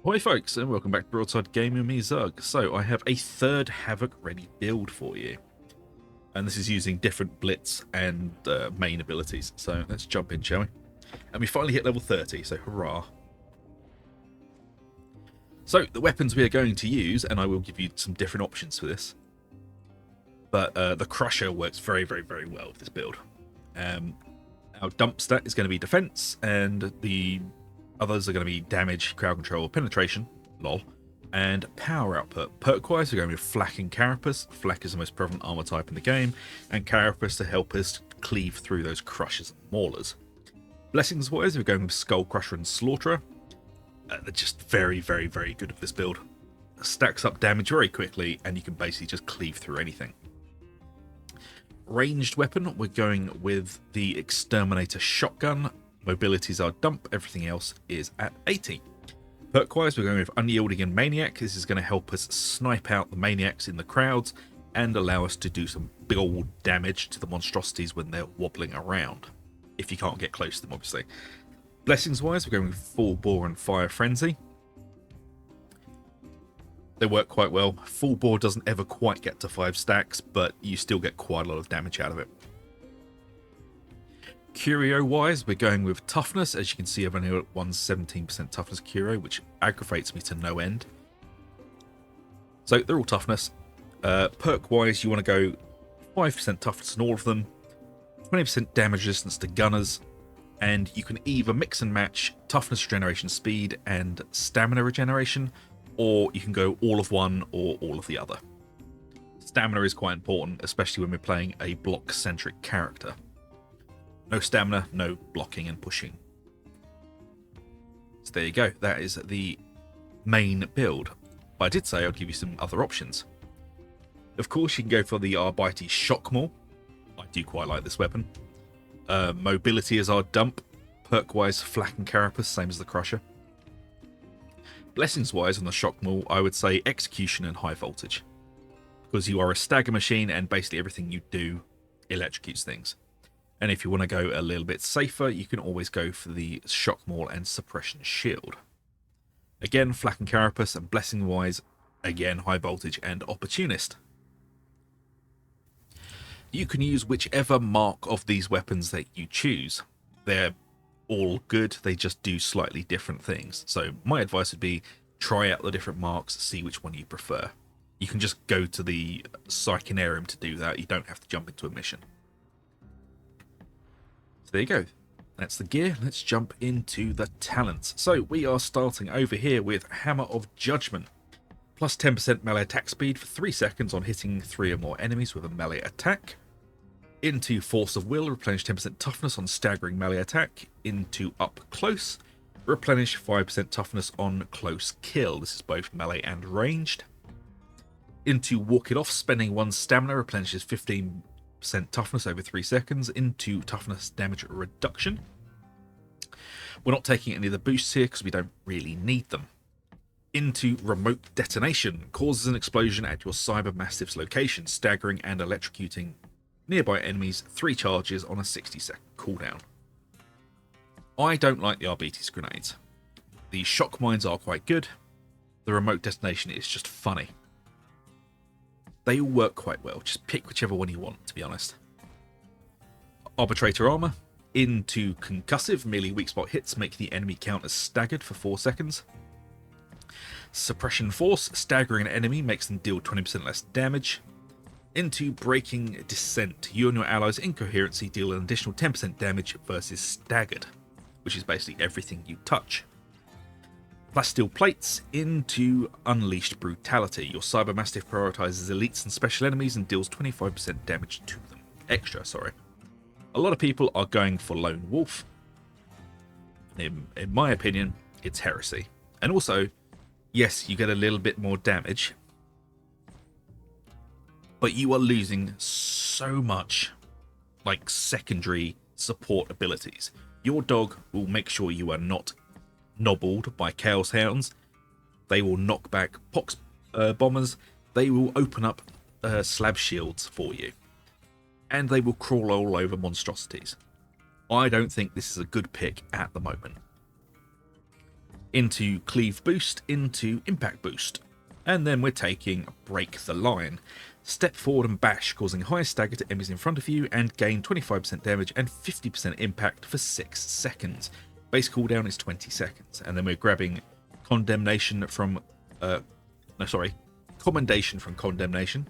Hi folks, and welcome back to Broadside Gaming with me, Zug. So I have a third Havoc ready build for you. And this is using different Blitz and main abilities. So let's jump in, shall we? And we finally hit level 30, so hurrah. So the weapons we are going to use, and I will give you some different options for this. But the Crusher works very, very, very well with this build. Our dump stat is going to be defense, and the others are going to be damage, crowd control, penetration, lol, and power output. Perk-wise, we're going with Flak and Carapace. Flak is the most prevalent armor type in the game, and Carapace to help us cleave through those crushers and maulers. Blessings-wise, we're going with Skull Crusher and Slaughterer. They're just very, very, very good at this build. Stacks up damage very quickly, and you can basically just cleave through anything. Ranged weapon, we're going with the Exterminator Shotgun. Mobilities are dump, everything else is at 80. Perk-wise, we're going with Unyielding and Maniac. This is going to help us snipe out the Maniacs in the crowds and allow us to do some big old damage to the monstrosities when they're wobbling around. If you can't get close to them, obviously. Blessings-wise, we're going with Full Bore and Fire Frenzy. They work quite well. Full Bore doesn't ever quite get to 5 stacks, but you still get quite a lot of damage out of it. Curio wise, we're going with Toughness. As you can see, I've only got 117% Toughness Curio, which aggravates me to no end. So they're all Toughness. Perk wise, you want to go 5% Toughness in all of them, 20% damage resistance to Gunners, and you can either mix and match Toughness regeneration speed and Stamina regeneration, or you can go all of one or all of the other. Stamina is quite important, especially when we're playing a block-centric character. No stamina, no blocking and pushing. So there you go. That is the main build. But I did say I'd give you some other options. Of course, you can go for the Arbites Shock Maul. I do quite like this weapon. Mobility is our dump. Perk-wise, Flak and Carapace, same as the Crusher. Blessings-wise on the Shock Maul, I would say Execution and High Voltage. Because you are a stagger machine and basically everything you do electrocutes things. And if you want to go a little bit safer, you can always go for the Shock Maul and Suppression Shield. Again, Flak and Carapace, and blessing-wise, again, High Voltage and Opportunist. You can use whichever mark of these weapons that you choose. They're all good, they just do slightly different things. So my advice would be try out the different marks, see which one you prefer. You can just go to the Psychonarium to do that, you don't have to jump into a mission. There you go. That's the gear. Let's jump into the talents. So we are starting over here with Hammer of Judgment. Plus 10% melee attack speed for 3 seconds on hitting 3 or more enemies with a melee attack. Into Force of Will, replenish 10% toughness on staggering melee attack. Into Up Close, replenish 5% toughness on close kill. This is both melee and ranged. Into Walk It Off, spending 1 stamina, replenishes 15% toughness over 3 seconds. Into toughness damage reduction. We're not taking any of the boosts here because we don't really need them. Into Remote Detonation, causes an explosion at your Cybermastiff's location, staggering and electrocuting nearby enemies 3 charges on a 60-second cooldown. I don't like the Arbites grenades. The shock mines are quite good. The Remote Detonation is just funny. They all work quite well. Just pick whichever one you want, to be honest. Arbitrator Armor. Into Concussive. Merely weak spot hits make the enemy count as staggered for 4 seconds. Suppression Force. Staggering an enemy makes them deal 20% less damage. Into Breaking Descent. You and your allies' incoherency deal an additional 10% damage versus staggered, which is basically everything you touch. Plasteel Plates. Into Unleashed Brutality. Your Cybermastiff prioritizes elites and special enemies and deals 25% damage to them. Extra, sorry. A lot of people are going for Lone Wolf. In my opinion, it's heresy. And also, yes, you get a little bit more damage, but you are losing so much, like, secondary support abilities. Your dog will make sure you are not nobbled by Chaos Hounds. They will knock back Pox bombers. They will open up slab shields for you. And they will crawl all over monstrosities. I don't think this is a good pick at the moment. into Cleave Boost, into Impact Boost. And then we're taking Break the Line. Step forward and bash, causing high stagger to enemies in front of you, and gain 25% damage and 50% impact for 6 seconds. Base cooldown is 20 seconds. And then we're grabbing Commendation from Condemnation.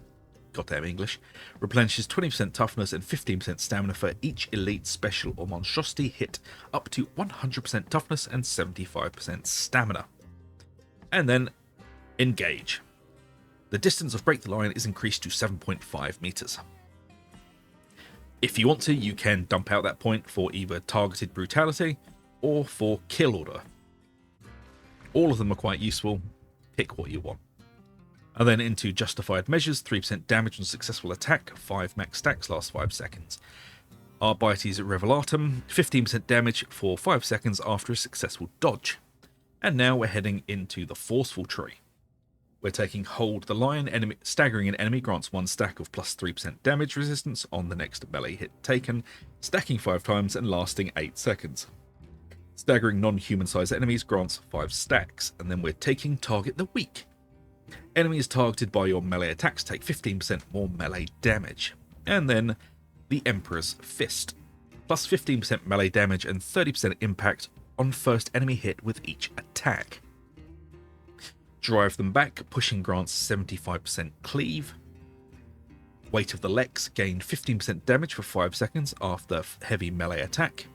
Goddamn English. Replenishes 20% toughness and 15% stamina for each elite, special, or monstrosity hit, up to 100% toughness and 75% stamina. And then Engage. The distance of Break the Line is increased to 7.5 meters. If you want to, you can dump out that point for either Targeted Brutality or for Kill Order. All of them are quite useful. Pick what you want. And then into Justified Measures, 3% damage on successful attack, 5 max stacks, last 5 seconds. Arbites Revelatum, 15% damage for 5 seconds after a successful dodge. And now we're heading into the Forceful Tree. We're taking Hold the Line, staggering an enemy grants 1 stack of plus 3% damage resistance on the next melee hit taken, stacking 5 times and lasting 8 seconds. Staggering non-human sized enemies grants 5 stacks, and then we're taking Target the Weak. Enemies targeted by your melee attacks take 15% more melee damage. And then the Emperor's Fist, plus 15% melee damage and 30% impact on first enemy hit with each attack. Drive them back, pushing grants 75% cleave. Weight of the Lex, gain 15% damage for 5 seconds after heavy melee attack.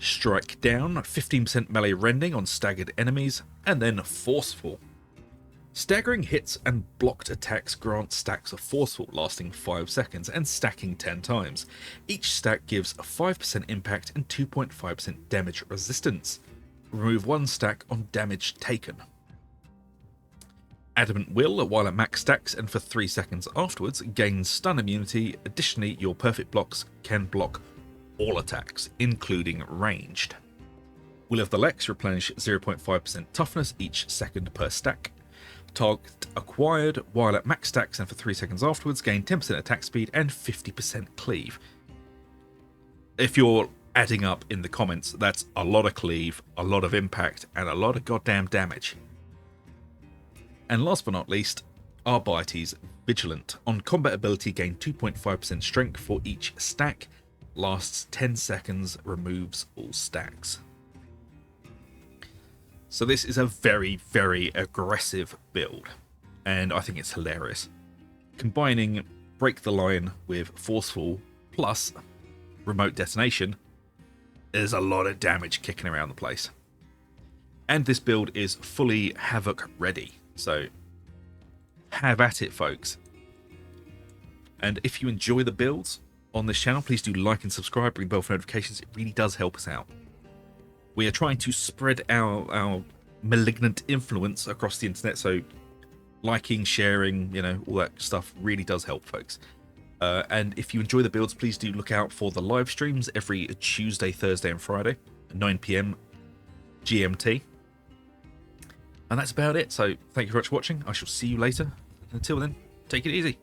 Strike down, 15% melee rending on staggered enemies, and then Forceful. Staggering hits and blocked attacks grant stacks of Forceful lasting 5 seconds and stacking 10 times. Each stack gives a 5% impact and 2.5% damage resistance. Remove 1 stack on damage taken. Adamant Will, while at max stacks and for 3 seconds afterwards, gains stun immunity. Additionally, your perfect blocks can block all attacks, including ranged. Will of the Lex, replenish 0.5% toughness each second per stack. Target acquired, while at max stacks and for 3 seconds afterwards, gain 10% attack speed and 50% cleave. If you're adding up in the comments, that's a lot of cleave, a lot of impact, and a lot of goddamn damage. And last but not least, Arbites Vigilant. On combat ability, gain 2.5% strength for each stack, lasts 10 seconds, removes all stacks. So this is a very, very aggressive build, and I think it's hilarious. Combining Break the Line with Forceful plus Remote Detonation, there's a lot of damage kicking around the place. And this build is fully Havoc ready. So have at it, folks. And if you enjoy the builds on this channel, please do like and subscribe, ring bell for notifications. It really does help us out. We are trying to spread our malignant influence across the internet, so liking, sharing, all that stuff really does help, folks. And if you enjoy the builds, please do look out for the live streams every Tuesday, Thursday and Friday at 9 PM GMT. And that's about it. So thank you very much for watching. I shall see you later. Until then, take it easy.